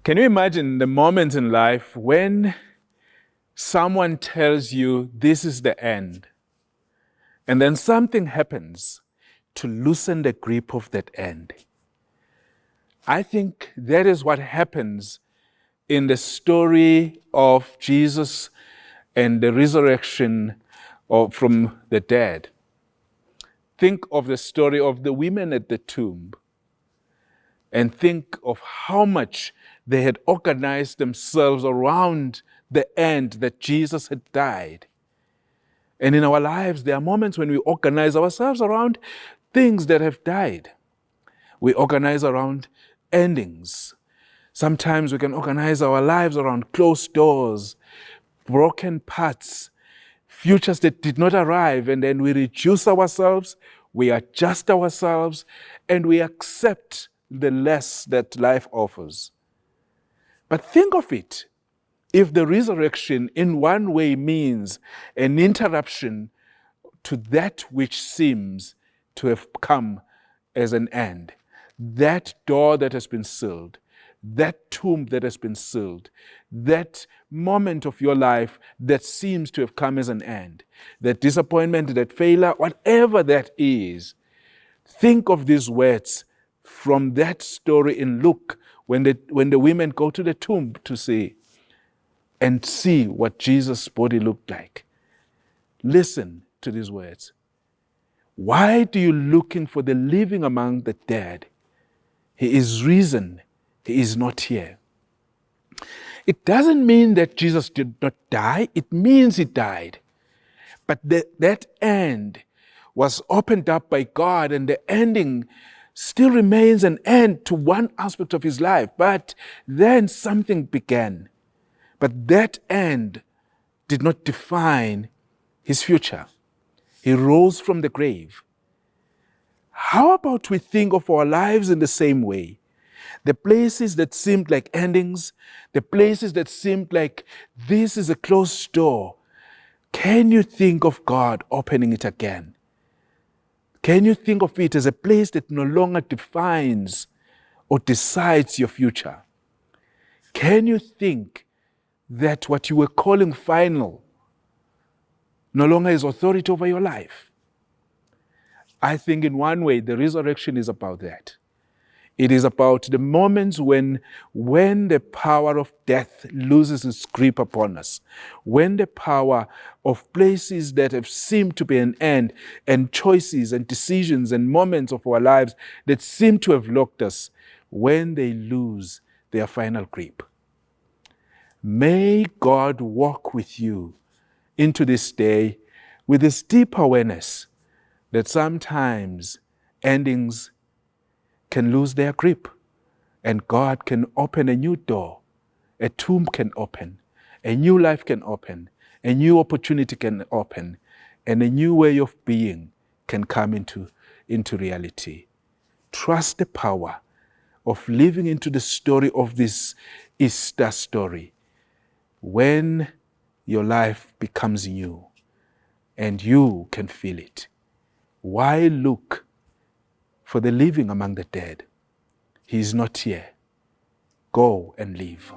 Can you imagine the moment in life when someone tells you this is the end, and then something happens to loosen the grip of that end? I think that is what happens in the story of Jesus and the resurrection from the dead. Think of the story of the women at the tomb, and think of how much they had organized themselves around the end that Jesus had died. And in our lives, there are moments when we organize ourselves around things that have died. We organize around endings. Sometimes we can organize our lives around closed doors, broken parts, futures that did not arrive, and then we reduce ourselves, we adjust ourselves, and we accept the less that life offers. But think of it, if the resurrection in one way means an interruption to that which seems to have come as an end, that door that has been sealed, that tomb that has been sealed, that moment of your life that seems to have come as an end, that disappointment, that failure, whatever that is, think of these words from that story in Luke when the women go to the tomb to see and see what Jesus' body looked like. Listen to these words. Why do you looking for the living among the dead? He is risen. He is not here. It doesn't mean that Jesus did not die. It means he died. But that end was opened up by God, and the ending still remains an end to one aspect of his life. But then something began. But that end did not define his future. He rose from the grave. How about we think of our lives in the same way? The places that seemed like endings, the places that seemed like this is a closed door, can you think of God opening it again? Can you think of it as a place that no longer defines or decides your future? Can you think that what you were calling final no longer has authority over your life? I think in one way the resurrection is about that. It is about the moments when the power of death loses its grip upon us, when the power of places that have seemed to be an end, and choices and decisions and moments of our lives that seem to have locked us, when they lose their final grip. May God walk with you into this day with this deep awareness that sometimes endings can lose their grip, and God can open a new door. A tomb can open, a new life can open, a new opportunity can open, and a new way of being can come into reality. Trust the power of living into the story of this Easter story when your life becomes new and you can feel it. Why look for the living among the dead? He is not here. Go and live.